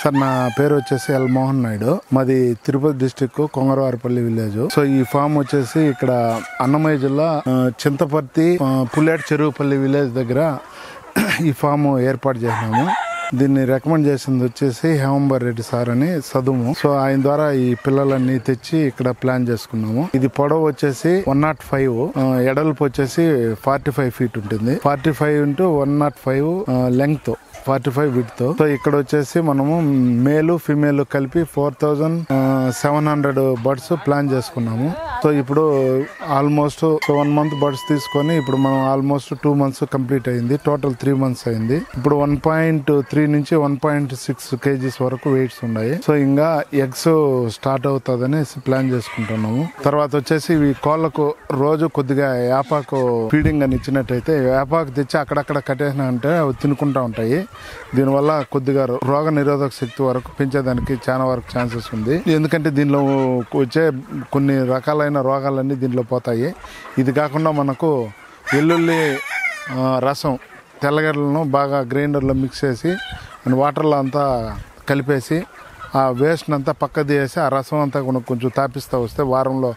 Sir నా పేరు వచ్చేసి ఎల్ మోహన్ నాయుడు. మాది తిరుపతి డిస్టిక్ కొంగరవారిపల్లి విలేజ్. సో ఈ ఫామ్ వచ్చేసి ఇక్కడ అన్నమయ్య జిల్లా చింతపర్తి పుల్లేటి చెరువుపల్లి విలేజ్ దగ్గర ఈ ఫామ్ ఏర్పాటు చేసినాము. దీన్ని రికమెండ్ చేసింది వచ్చేసి హేమంబర్ రెడ్డి సార్ అని చదువు. సో ఆయన ద్వారా ఈ పిల్లలన్నీ తెచ్చి ఇక్కడ ప్లాన్ చేసుకున్నాము. ఇది పొడవు వచ్చేసి 105, ఎడల్పు వచ్చేసి 45 ఫీట్ ఉంటుంది. 45 into 105 లెంగ్త్, 45 విడ్త్. సో ఇక్కడ వచ్చేసి మనము మేలు ఫిమేల్ కలిపి 4700 బర్డ్స్ ప్లాన్ చేసుకున్నాము. సో ఇప్పుడు ఆల్మోస్ట్ 1 month బర్డ్స్ తీసుకొని ఇప్పుడు మనం ఆల్మోస్ట్ 2 months కంప్లీట్ అయింది. టోటల్ 3 months అయింది. ఇప్పుడు 1.3 నుంచి 1.6 kgs వరకు వెయిట్స్ ఉన్నాయి. సో ఇంకా ఎగ్స్ స్టార్ట్ అవుతుందని ప్లాన్ చేసుకుంటున్నాము. తర్వాత వచ్చేసి ఈ కోళ్లకు రోజు కొద్దిగా యాపాకు ఫీడింగ్ అని ఇచ్చినట్టయితే యాపాకు తెచ్చి అక్కడక్కడ కట్టేసిన అంటే అవి తినుకుంటా ఉంటాయి. దీనివల్ల కొద్దిగా రోగ నిరోధక శక్తి వరకు పెంచేదానికి చాలా వరకు ఛాన్సెస్ ఉంది. ఎందుకంటే దీనిలో వచ్చే కొన్ని రకాలైన రోగాలన్నీ దీంట్లో పోతాయి. ఇది కాకుండా మనకు వెల్లుల్లి రసం తెల్లగడ్డలను బాగా గ్రైండర్లో మిక్స్ చేసి వాటర్లో అంతా కలిపేసి ఆ వేస్ట్ అంతా పక్క తీసి ఆ రసం అంతా కొంచెం తాపిస్తూ వస్తే వారంలో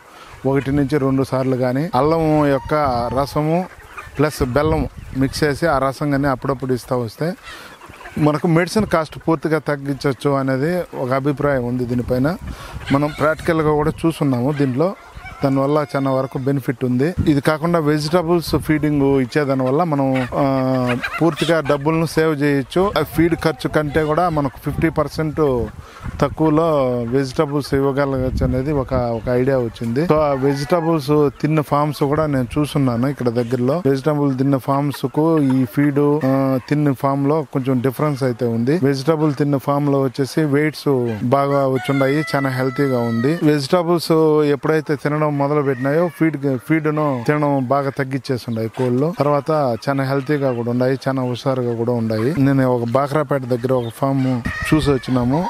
1 నుంచి 2 సార్లు కానీ అల్లం యొక్క రసము ప్లస్ బెల్లం మిక్స్ చేసి ఆ రసం కానీ అప్పుడప్పుడు ఇస్తూ వస్తే మనకు మెడిసిన్ కాస్ట్ పూర్తిగా తగ్గించవచ్చు అనేది ఒక అభిప్రాయం ఉంది. దీనిపైన మనం ప్రాక్టికల్గా కూడా చూస్తున్నాము. దీంట్లో దానివల్ల చాలా వరకు బెనిఫిట్ ఉంది. ఇది కాకుండా వెజిటబుల్స్ ఫీడింగ్ ఇచ్చేదాని వల్ల మనం పూర్తిగా డబ్బులను సేవ్ చేయొచ్చు. ఫీడ్ ఖర్చు కంటే కూడా మనకు 50% తక్కువలో వెజిటబుల్స్ ఇవ్వగలగచ్చు అనేది ఒక ఐడియా వచ్చింది. సో ఆ వెజిటబుల్స్ తిన్న ఫార్మ్స్ కూడా నేను చూస్తున్నాను ఇక్కడ దగ్గరలో. వెజిటబుల్ తిన్న ఫార్మ్స్ కు ఈ ఫీడ్ తిన్న ఫామ్ లో కొంచెం డిఫరెన్స్ అయితే ఉంది. వెజిటబుల్ తిన్న ఫామ్ లో వచ్చేసి వెయిట్స్ బాగా వచ్చున్నాయి, చాలా హెల్తీగా ఉంది. వెజిటబుల్స్ ఎప్పుడైతే తినడం మొదలు పెట్టినాయో ఫీడ్ ను తినడం బాగా తగ్గించేస్తున్నాయి కోళ్ళు. తర్వాత చాలా హెల్తీగా కూడా ఉన్నాయి, చాలా హుషారుగా కూడా ఉన్నాయి. నేను ఒక బాక్రాపేట దగ్గర ఒక ఫామ్ చూసి వచ్చినాము.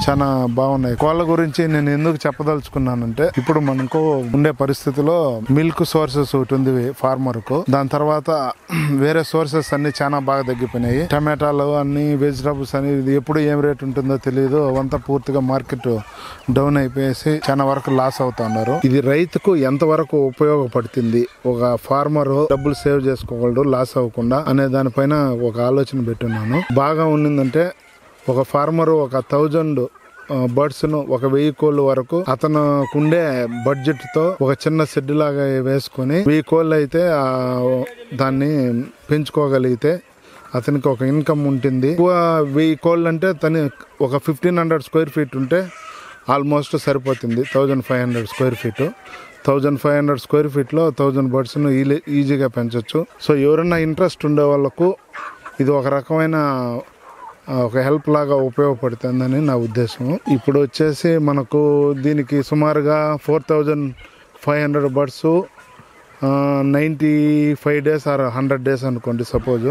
చాలా బాగున్నాయి. కోళ్ళ గురించి నేను ఎందుకు చెప్పదలుచుకున్నానంటే ఇప్పుడు మనకు ఉండే పరిస్థితిలో మిల్క్ సోర్సెస్ ఒకటి ఉంది ఫార్మర్ కు. దాని తర్వాత వేరే సోర్సెస్ అన్ని చాలా బాగా తగ్గిపోయినాయి. టమాటాలు అన్ని వెజిటబుల్స్ అని ఎప్పుడు ఏం రేట్ ఉంటుందో తెలియదు. అవంతా పూర్తిగా మార్కెట్ డౌన్ అయిపోయేసి చాలా వరకు లాస్ అవుతా ఉన్నారు. ఇది రైతుకు ఎంత వరకు ఉపయోగపడుతుంది, ఒక ఫార్మర్ డబ్బులు సేవ్ చేసుకోగలడు లాస్ అవ్వకుండా అనే దానిపైన ఒక ఆలోచన పెట్టున్నాను. బాగా ఉండిందంటే ఒక ఫార్మరు ఒక 1000 బర్డ్స్ ను 1000 కోళ్ళు వరకు అతనుకుండే బడ్జెట్ తో ఒక చిన్న షెడ్ లాగా వేసుకుని 1000 కోళ్ళు అయితే దాన్ని పెంచుకోగలిగితే అతనికి ఒక ఇన్కమ్ ఉంటుంది. 1000 కోళ్ళు అంటే తను ఒక 1500 స్క్వేర్ ఫీట్ ఉంటే ఆల్మోస్ట్ సరిపోతుంది. 1500 స్క్వేర్ ఫీట్ 1500 స్క్వేర్ ఫీట్ లో 1000 బర్డ్స్ ను ఈజీగా పెంచొచ్చు. సో ఎవరైనా ఇంట్రెస్ట్ ఉండే వాళ్ళకు ఇది ఒక రకమైన ఒక హెల్ప్ లాగా ఉపయోగపడుతుందని నా ఉద్దేశం. ఇప్పుడు వచ్చేసి మనకు దీనికి సుమారుగా 4500 బర్డ్స్ 95 days ఆర్ 100 days అనుకోండి సపోజ్.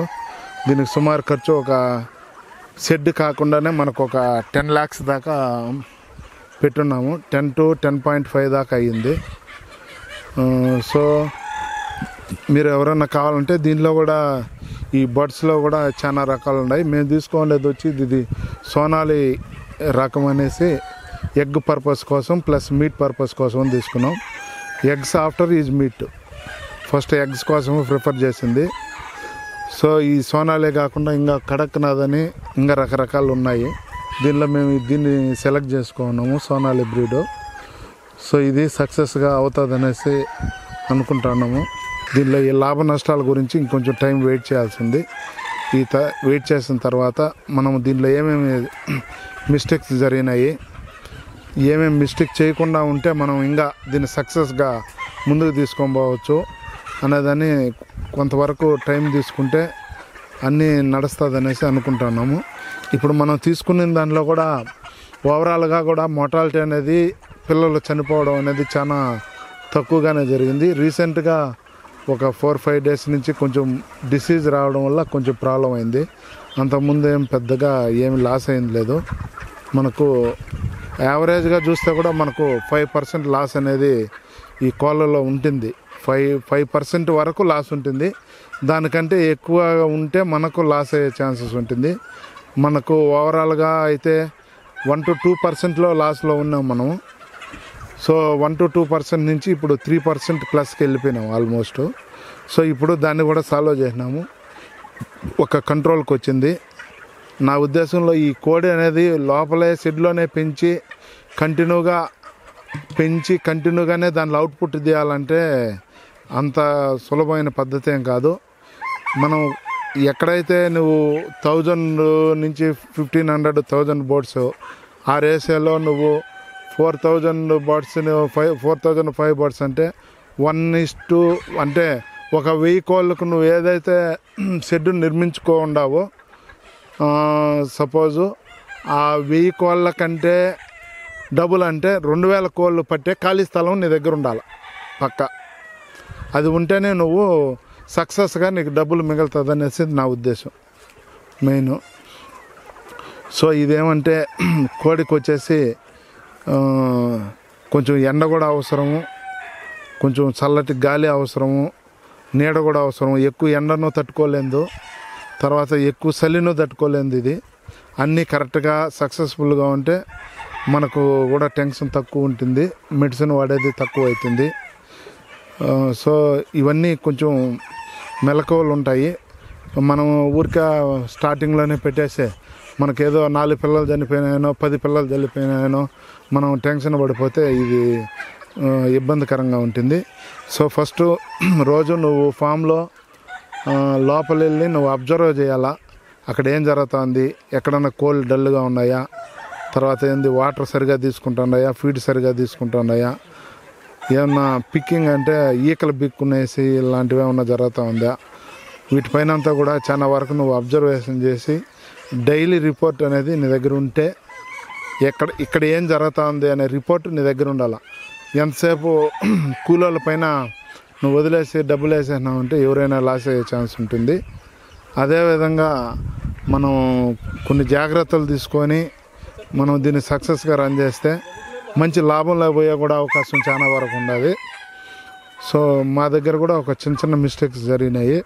దీనికి సుమారు ఖర్చు ఒక షెడ్ కాకుండానే మనకు ఒక 10 lakhs దాకా పెట్టున్నాము. 10 to 10.5 దాకా అయ్యింది. సో మీరు ఎవరైనా కావాలంటే దీనిలో కూడా ఈ బర్డ్స్లో కూడా చాలా రకాలు ఉన్నాయి. మేము తీసుకోలేదు వచ్చి ఇది సోనాలి రకం అనేసి ఎగ్ పర్పస్ కోసం ప్లస్ మీట్ పర్పస్ కోసం తీసుకున్నాం. Eggs after is meet. First eggs కోసం ప్రిఫర్ చేసింది. సో ఈ సోనాలే కాకుండా ఇంకా కడక్నాథ్ అని ఇంకా రకరకాలు ఉన్నాయి. దీనిలో మేము దీన్ని సెలెక్ట్ చేసుకున్నాము సోనాలి బ్రీడ్. సో ఇది సక్సెస్గా అవుతుంది అనేసి అనుకుంటున్నాము. దీనిలో ఈ లాభ నష్టాల గురించి ఇంకొంచెం టైం వెయిట్ చేయాల్సింది. వెయిట్ చేసిన తర్వాత మనం దీనిలో ఏమేమి మిస్టేక్స్ జరిగినాయి, ఏమేమి మిస్టేక్ చేయకుండా ఉంటే మనం ఇంకా దీన్ని సక్సెస్గా ముందుకు తీసుకొని పోవచ్చు అనేదాన్ని కొంతవరకు టైం తీసుకుంటే అన్నీ నడుస్తుంది అనేసి అనుకుంటున్నాము. ఇప్పుడు మనం తీసుకున్న దానిలో కూడా ఓవరాల్గా కూడా మోర్టాలిటీ అనేది పిల్లలు చనిపోవడం అనేది చాలా తక్కువగానే జరిగింది. రీసెంట్గా ఒక 4-5 days నుంచి కొంచెం డిసీజ్ రావడం వల్ల కొంచెం ప్రాబ్లం అయింది. అంతకుముందు ఏం పెద్దగా ఏమి లాస్ అయింది లేదు. మనకు యావరేజ్గా చూస్తే కూడా మనకు 5% లాస్ అనేది ఈ కోళ్ళలో ఉంటుంది. 5% వరకు లాస్ ఉంటుంది. దానికంటే ఎక్కువగా ఉంటే మనకు లాస్ అయ్యే ఛాన్సెస్ ఉంటుంది. మనకు ఓవరాల్గా అయితే 1 to 2% లాస్లో ఉన్నాం మనం. సో 1 to 2% నుంచి ఇప్పుడు 3% ప్లస్కి వెళ్ళిపోయినాం ఆల్మోస్ట్. సో ఇప్పుడు దాన్ని కూడా సాల్వ్ చేసినాము, ఒక కంట్రోల్కి వచ్చింది. నా ఉద్దేశంలో ఈ కోడి అనేది లోపలే షెడ్లోనే కంటిన్యూగానే దానిలో అవుట్పుట్ తీయాలంటే అంత సులభమైన పద్ధతి ఏం కాదు. మనం ఎక్కడైతే నువ్వు 1000 నుంచి 1500 1000 బర్డ్స్ ఆ రేషియోలో నువ్వు 4000 బర్డ్స్ని 4005 బర్డ్స్ అంటే 1:, అంటే ఒక 1000 కోళ్ళకు నువ్వు ఏదైతే షెడ్ నిర్మించుకోండావో, సపోజు ఆ 1000 కోళ్ళ కంటే డబుల్ అంటే 2000 కోళ్ళు పట్టే ఖాళీ స్థలం నీ దగ్గర ఉండాలి పక్క. అది ఉంటేనే నువ్వు సక్సెస్గా నీకు డబ్బులు మిగులుతుంది అనేసి నా ఉద్దేశం మెయిన్. సో ఇదేమంటే కోడికి వచ్చేసి కొంచెం ఎండ కూడా అవసరము, కొంచెం చల్లటి గాలి అవసరము, నీడ కూడా అవసరం. ఎక్కువ ఎండను తట్టుకోలేదు, తర్వాత ఎక్కువ చలిను తట్టుకోలేదు. ఇది అన్నీ కరెక్ట్గా సక్సెస్ఫుల్గా ఉంటే మనకు కూడా టెన్షన్ తక్కువ ఉంటుంది, మెడిసిన్ వాడేది తక్కువ అవుతుంది. సో ఇవన్నీ కొంచెం మెలకువలు ఉంటాయి. మనం ఊరికే స్టార్టింగ్లోనే పెట్టేస్తే మనకేదో 4 పిల్లలు చనిపోయినాయనో 10 పిల్లలు చనిపోయినాయనో మనం టెన్షన్ పడిపోతే ఇది ఇబ్బందికరంగా ఉంటుంది. సో ఫస్ట్ రోజు నువ్వు ఫామ్లో లోపల వెళ్ళి నువ్వు అబ్జర్వ్ చేయాలా, అక్కడ ఏం జరుగుతుంది, ఎక్కడన్నా కోళ్ళు డల్గా ఉన్నాయా, తర్వాత ఏంది వాటర్ సరిగా తీసుకుంటున్నాయా, ఫీడ్ సరిగా తీసుకుంటున్నాయా, ఏమన్నా పిక్కింగ్ అంటే ఈకలు బిక్కునేసి ఇలాంటివి ఏమన్నా జరుగుతూ ఉందా, వీటిపైన అంతా కూడా చాలా వరకు నువ్వు అబ్జర్వేషన్ చేసి డైలీ రిపోర్ట్ అనేది నీ దగ్గర ఉంటే ఇక్కడ ఏం జరుగుతూ ఉంది అనే రిపోర్ట్ నీ దగ్గర ఉండాలి. ఎంతసేపు కూలోళ్ళ పైన నువ్వు వదిలేసి డబ్బులు వేసేసినావు అంటే ఎవరైనా లాస్ అయ్యే ఛాన్స్ ఉంటుంది. అదేవిధంగా మనం కొన్ని జాగ్రత్తలు తీసుకొని మనం దీన్ని సక్సెస్గా రన్ చేస్తే మంచి లాభంలో పోయే కూడా అవకాశం చాలా వరకు ఉన్నది. సో మా దగ్గర కూడా ఒక చిన్న మిస్టేక్స్ జరిగినాయి.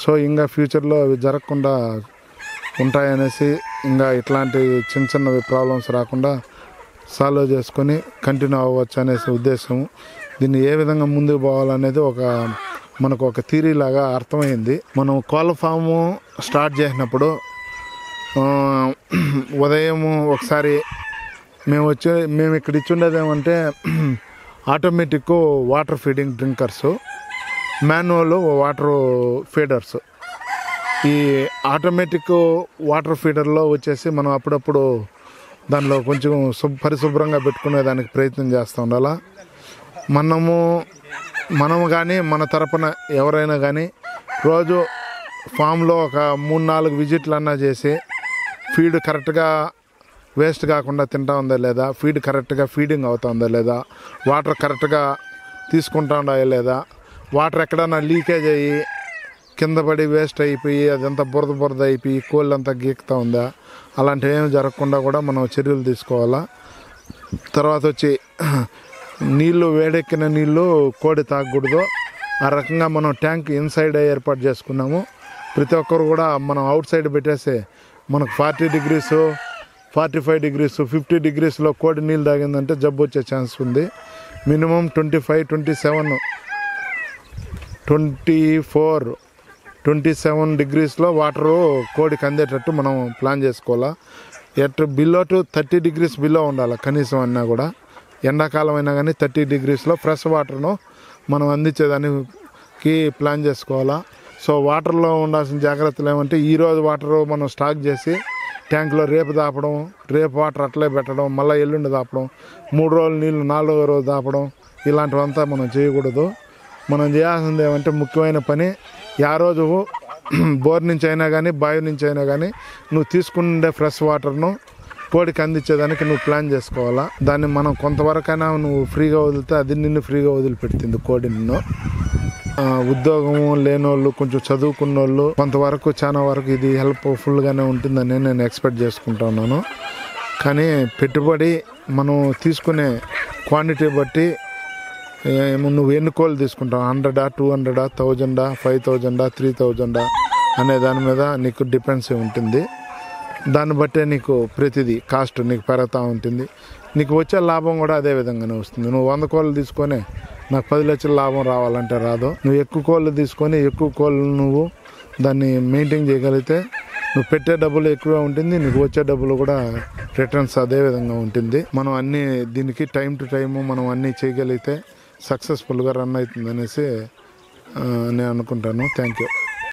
సో ఇంకా ఫ్యూచర్లో అవి జరగకుండా ఉంటాయనేసి ఇంకా ఇట్లాంటి చిన్నవి ప్రాబ్లమ్స్ రాకుండా సాల్వ్ చేసుకొని కంటిన్యూ అవ్వచ్చు అనేసి ఉద్దేశం. దీన్ని ఏ విధంగా ముందుకు పోవాలనేది మనకు ఒక థియరీ లాగా అర్థమైంది. మనం కోళ్ళ ఫాము స్టార్ట్ చేసినప్పుడు ఉదయం ఒకసారి మేము ఇక్కడ ఇచ్చిండేది ఏమంటే automatic water feeding drinkers, manual water feeders. ఈ ఆటోమేటిక్ వాటర్ ఫీడర్లో వచ్చేసి మనం అప్పుడప్పుడు దానిలో కొంచెం పరిశుభ్రంగా పెట్టుకునే దానికి ప్రయత్నం చేస్తూ ఉండాలా. మనము కానీ మన తరపున ఎవరైనా కానీ రోజు ఫామ్లో ఒక 3-4 విజిట్లు అన్నా చేసి ఫీడ్ కరెక్ట్గా వేస్ట్ కాకుండా తింటా ఉందా లేదా, ఫీడ్ కరెక్ట్గా ఫీడింగ్ అవుతుందా లేదా, వాటర్ కరెక్ట్గా తీసుకుంటా ఉందా లేదా, వాటర్ ఎక్కడన్నా లీకేజ్ అయ్యి కింద పడి వేస్ట్ అయిపోయి అదంతా బురద అయిపోయి కోళ్ళు అంతా గీకుతూ ఉందా, అలాంటివి ఏమి జరగకుండా కూడా మనం చర్యలు తీసుకోవాలా. తర్వాత వచ్చి నీళ్ళు, వేడెక్కిన నీళ్ళు కోడి తాగకూడదు. ఆ రకంగా మనం ట్యాంక్ ఇన్సైడ్ ఏర్పాటు చేసుకున్నాము. ప్రతి ఒక్కరు కూడా మనం అవుట్ సైడ్ పెట్టేస్తే మనకు 40 degrees 45 degrees 50 degreesలో కోడి నీళ్ళు తాగిందంటే జబ్బు వచ్చే ఛాన్స్ ఉంది. మినిమం 25 27 24 27 degreesలో వాటరు కోడికి అందేటట్టు మనం ప్లాన్ చేసుకోవాలా. బిలో టు 30 degrees బిలో ఉండాలి కనీసం అన్నా కూడా. ఎండాకాలం అయినా కానీ 30 degreesలో ఫ్రెష్ వాటర్ను మనం అందించేదానికి ప్లాన్ చేసుకోవాలా. సో వాటర్లో ఉండాల్సిన జాగ్రత్తలు ఏమంటే ఈరోజు వాటర్ మనం స్టాక్ చేసి ట్యాంకులో రేపు దాపడం, రేపు వాటర్ అట్లే పెట్టడం, మళ్ళీ ఎల్లుండి దాపడం, 3 రోజులు నీళ్ళు 4వ రోజు దాపడం, ఇలాంటివంతా మనం చేయకూడదు. మనం చేయాల్సింది ఏమంటే ముఖ్యమైన పని, ఆ రోజు బోర్ నుంచి అయినా కానీ బావి నుంచి అయినా కానీ నువ్వు తీసుకుండే ఫ్రెష్ వాటర్ను కోడికి అందించేదానికి నువ్వు ప్లాన్ చేసుకోవాలా. దాన్ని మనం కొంతవరకైనా నువ్వు ఫ్రీగా వదిలితే అది నిన్ను ఫ్రీగా వదిలిపెడుతుంది కోడి నిన్ను. ఉద్యోగం లేనోళ్ళు, కొంచెం చదువుకున్న వాళ్ళు కొంతవరకు చాలా వరకు ఇది హెల్ప్ఫుల్గానే ఉంటుందని నేను ఎక్స్పెక్ట్ చేసుకుంటా ఉన్నాను. కానీ పెట్టుబడి మనం తీసుకునే క్వాంటిటీ బట్టి నువ్వు ఎన్ని కోళ్ళు తీసుకుంటావు, 100, 200, 1000, 5000, 3000 అనే దాని మీద నీకు డిపెండ్స్ ఉంటుంది. దాన్ని బట్టే నీకు ప్రతిదీ కాస్ట్ నీకు పెరుగుతూ ఉంటుంది. నీకు వచ్చే లాభం కూడా అదే విధంగానే వస్తుంది. నువ్వు 100 కోళ్ళు తీసుకొని నాకు 10 లక్షల లాభం రావాలంటే రాదు. నువ్వు ఎక్కువ కోళ్ళు తీసుకొని ఎక్కువ కోళ్ళు నువ్వు దాన్ని మెయింటైన్ చేయగలిగితే నువ్వు పెట్టే డబ్బులు ఎక్కువే ఉంటుంది, నీకు వచ్చే డబ్బులు కూడా రిటర్న్స్ అదే విధంగా ఉంటుంది. మనం అన్నీ దీనికి టైం టు టైము మనం అన్నీ చేయగలిగితే సక్సెస్ఫుల్గా రన్ అవుతుంది అనేసి నేను అనుకుంటాను. Thank you.